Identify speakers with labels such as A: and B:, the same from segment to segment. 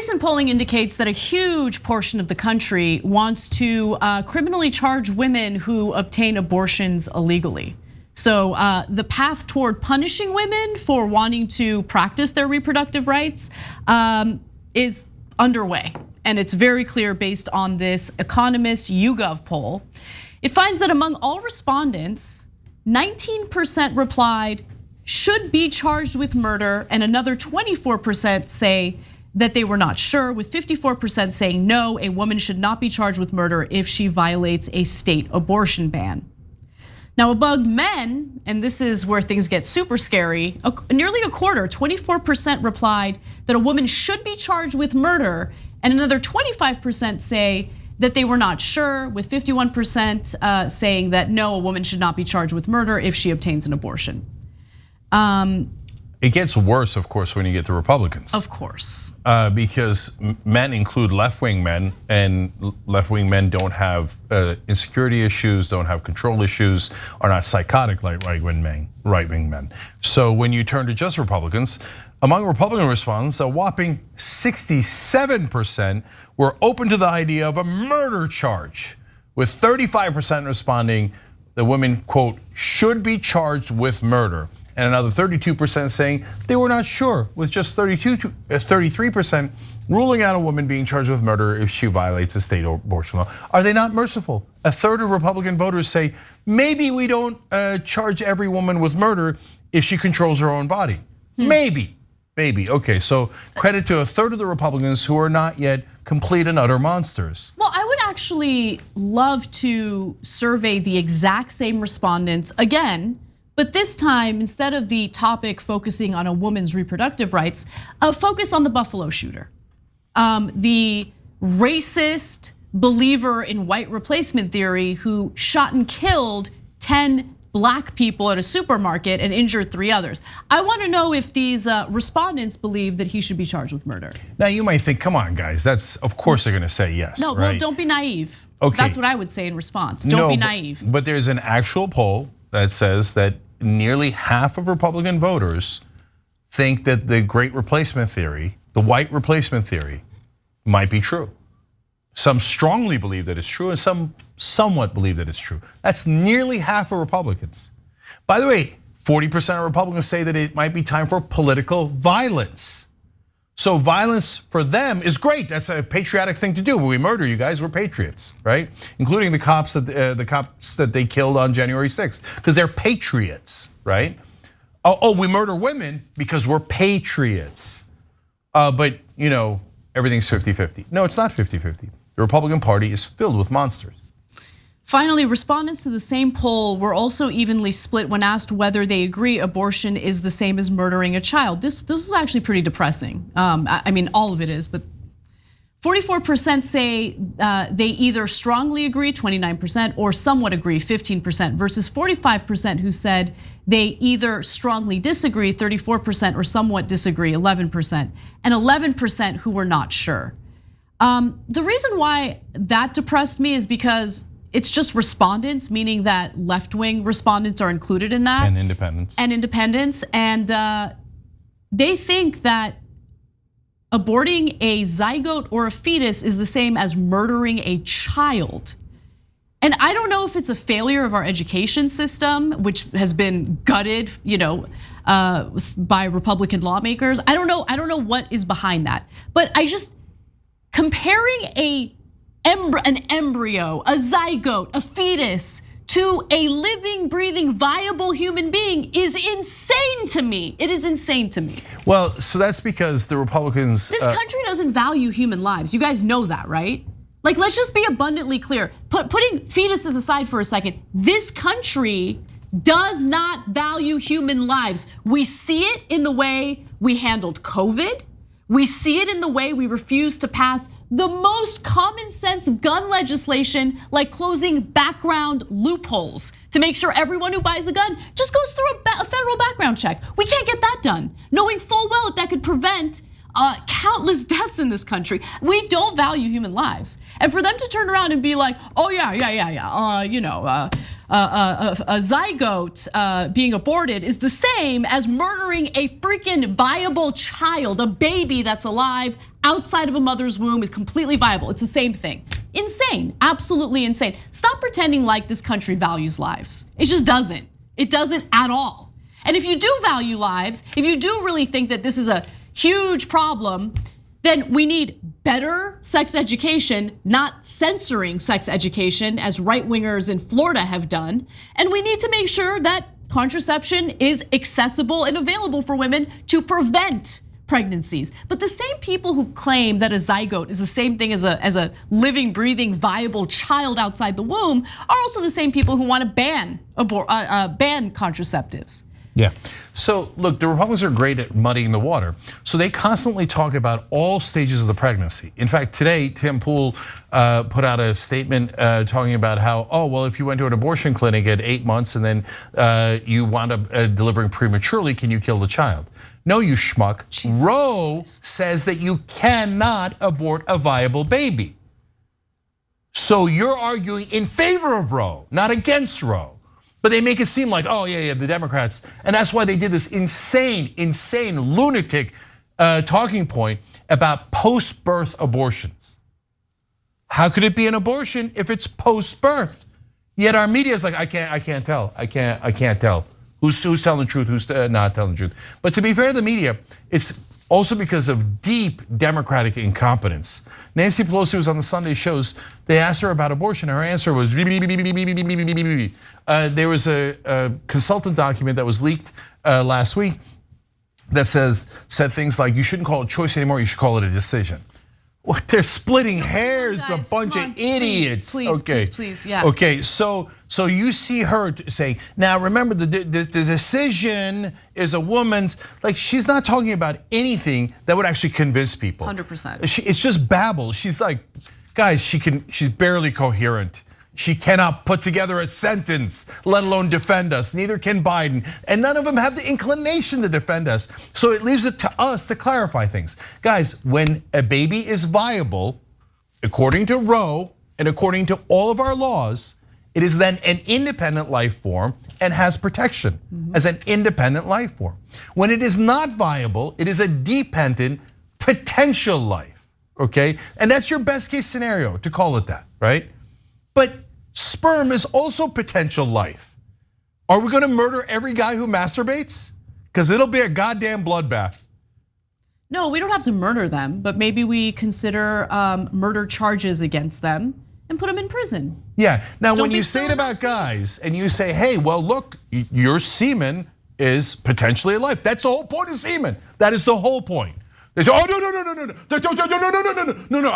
A: recent polling indicates that a huge portion of the country wants to criminally charge women who obtain abortions illegally. So the path toward punishing women for wanting to practice their reproductive rights is underway. And it's very clear based on this Economist YouGov poll. It finds that among all respondents, 19% replied should be charged with murder, and another 24% say that they were not sure, with 54% saying no, a woman should not be charged with murder if she violates a state abortion ban. Now among men, and this is where things get super scary, nearly a quarter, 24% replied that a woman should be charged with murder, and another 25% say that they were not sure, with 51% saying that no, a woman should not be charged with murder if she obtains an abortion.
B: It gets worse, of course, when you get to Republicans.
A: Of course.
B: Because men include left-wing men, and left-wing men don't have insecurity issues, don't have control issues, are not psychotic like right-wing men. So when you turn to just Republicans, among Republican respondents, a whopping 67% were open to the idea of a murder charge, with 35% responding the women, quote, should be charged with murder. And another 32% saying they were not sure, with just 33% ruling out a woman being charged with murder if she violates a state abortion law. Are they not merciful? A third of Republican voters say maybe we don't charge every woman with murder if she controls her own body. Maybe. Okay, so credit to a third of the Republicans who are not yet complete and utter monsters.
A: Well, I would actually love to survey the exact same respondents again, but this time, instead of the topic focusing on a woman's reproductive rights, focus on the Buffalo shooter. The racist believer in white replacement theory who shot and killed 10 black people at a supermarket and injured 3 others. I wanna know if these respondents believe that he should be charged with murder.
B: Now you might think, come on guys, that's, of course they're gonna say yes,
A: no,
B: right?
A: Well, don't be naive.
B: Okay.
A: That's what I would say in response, don't be naive.
B: But there's an actual poll that says that nearly half of Republican voters think that the great replacement theory, the white replacement theory, might be true. Some strongly believe that it's true, and some somewhat believe that it's true. That's nearly half of Republicans. By the way, 40% of Republicans say that it might be time for political violence. So violence for them is great. That's a patriotic thing to do. When we murder you guys, we're patriots, right? Including the cops that they killed on January 6th, because they're patriots, right? Oh, we murder women because we're patriots. But everything's 50-50. No, it's not 50-50. The Republican Party is filled with monsters.
A: Finally, respondents to the same poll were also evenly split when asked whether they agree abortion is the same as murdering a child. This was actually pretty depressing. I mean, all of it is, but 44% say they either strongly agree, 29%, or somewhat agree, 15%, versus 45% who said they either strongly disagree, 34%, or somewhat disagree, 11%, and 11% who were not sure. The reason why that depressed me is because it's just respondents, meaning that left-wing respondents are included in that.
B: And independents.
A: And they think that aborting a zygote or a fetus is the same as murdering a child. And I don't know if it's a failure of our education system, which has been gutted, by Republican lawmakers. I don't know what is behind that. But comparing an embryo, a zygote, a fetus to a living, breathing, viable human being is insane to me. It is insane to me.
B: Well, so that's because the Republicans.
A: This country doesn't value human lives. You guys know that, right? Like, let's just be abundantly clear. Putting fetuses aside for a second, this country does not value human lives. We see it in the way we handled COVID. We see it in the way we refuse to pass the most common sense gun legislation, like closing background loopholes to make sure everyone who buys a gun just goes through a federal background check. We can't get that done, knowing full well that could prevent countless deaths in this country. We don't value human lives. And for them to turn around and be like, oh yeah, a zygote being aborted is the same as murdering a freaking viable child, a baby that's alive outside of a mother's womb is completely viable. It's the same thing. Insane, absolutely insane. Stop pretending like this country values lives. It just doesn't. It doesn't at all. And if you do value lives, if you do really think that this is a huge problem, then we need better sex education, not censoring sex education as right-wingers in Florida have done. And we need to make sure that contraception is accessible and available for women to prevent pregnancies. But the same people who claim that a zygote is the same thing as a living, breathing, viable child outside the womb are also the same people who want to ban contraceptives.
B: Yeah. So look, the Republicans are great at muddying the water. So they constantly talk about all stages of the pregnancy. In fact, today, Tim Pool put out a statement talking about how, oh, well, if you went to an abortion clinic at 8 months and then you wound up delivering prematurely, can you kill the child? No, you schmuck. Jesus Roe Christ. Says that you cannot abort a viable baby. So you're arguing in favor of Roe, not against Roe. But they make it seem like, oh yeah, the Democrats. And that's why they did this insane, lunatic talking point about post-birth abortions. How could it be an abortion if it's post-birth? Yet our media is like, I can't tell. Who's telling the truth, who's not telling the truth. But to be fair to the media, it's also because of deep Democratic incompetence. Nancy Pelosi was on the Sunday shows. They asked her about abortion. Her answer was there was a consultant document that was leaked last week that said things like, you shouldn't call it choice anymore, you should call it a decision. What, they're splitting hairs, guys, a bunch of idiots.
A: Please, yeah.
B: Okay, so you see her saying, now remember the decision is a woman's, like she's not talking about anything that would actually convince people.
A: 100%.
B: It's just babble. She's like, guys, she's barely coherent. She cannot put together a sentence, let alone defend us. Neither can Biden. And none of them have the inclination to defend us. So it leaves it to us to clarify things. Guys, when a baby is viable, according to Roe and according to all of our laws, it is then an independent life form and has protection as an independent life form. When it is not viable, it is a dependent potential life, okay? And that's your best case scenario to call it that, right? But sperm is also potential life. Are we gonna murder every guy who masturbates? Because it'll be a goddamn bloodbath.
A: No, we don't have to murder them, but maybe we consider murder charges against them and put them in prison.
B: Yeah, now when you say it about guys and you say, hey, well look, your semen is potentially a life. That's the whole point of semen. That is the whole point. They say, oh no,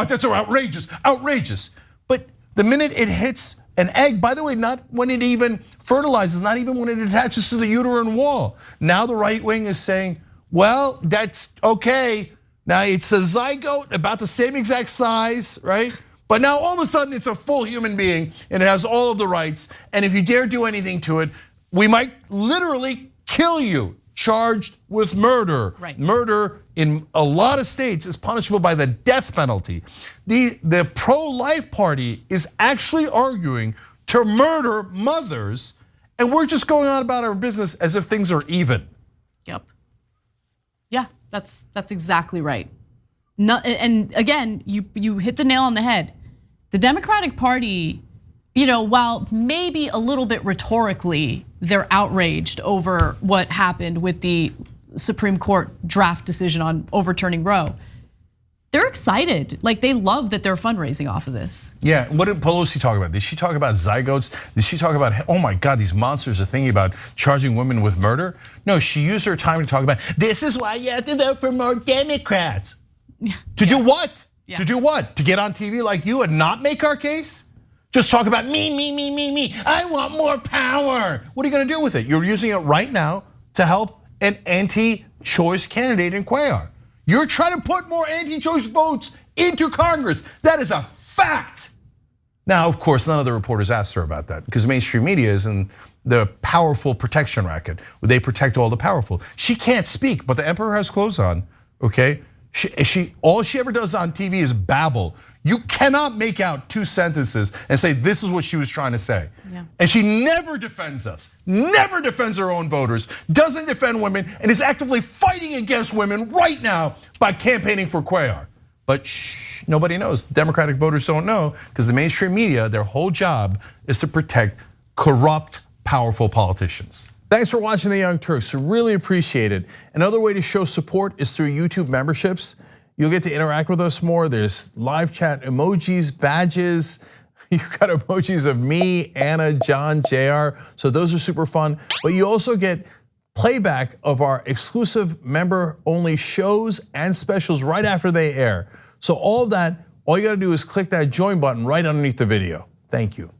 B: that's outrageous. But the minute it hits an egg, by the way, not when it even fertilizes, not even when it attaches to the uterine wall. Now the right wing is saying, well, that's okay. Now it's a zygote about the same exact size, right? But now all of a sudden it's a full human being and it has all of the rights. And if you dare do anything to it, we might literally kill you, charged with murder.
A: Right.
B: Murder in a lot of states is punishable by the death penalty. The pro-life party is actually arguing to murder mothers, and we're just going on about our business as if things are even.
A: Yep. Yeah, that's exactly right. And again, you hit the nail on the head. The Democratic Party, while maybe a little bit rhetorically, they're outraged over what happened with the Supreme Court draft decision on overturning Roe. They're excited, like they love that they're fundraising off of this.
B: Yeah, what did Pelosi talk about? Did she talk about zygotes? Did she talk about, oh my God, these monsters are thinking about charging women with murder? No, she used her time to talk about, this is why you have to vote for more Democrats. To do what?
A: Yeah.
B: To do what? To get on TV like you and not make our case? Just talk about me. I want more power. What are you gonna do with it? You're using it right now to help an anti-choice candidate in Cuellar. You're trying to put more anti-choice votes into Congress. That is a fact. Now, of course, none of the reporters asked her about that because mainstream media is in the powerful protection racket where they protect all the powerful. She can't speak, but the emperor has clothes on, okay? All she ever does on TV is babble. You cannot make out 2 sentences and say this is what she was trying to say.
A: Yeah.
B: And she never defends us, never defends her own voters, doesn't defend women, and is actively fighting against women right now by campaigning for Cuellar. But nobody knows. Democratic voters don't know because the mainstream media, their whole job is to protect corrupt, powerful politicians. Thanks for watching the Young Turks. Really appreciate it. Another way to show support is through YouTube memberships. You'll get to interact with us more. There's live chat emojis, badges. You've got emojis of me, Anna, John, JR. So those are super fun. But you also get playback of our exclusive member-only shows and specials right after they air. So all of that, all you gotta do is click that join button right underneath the video. Thank you.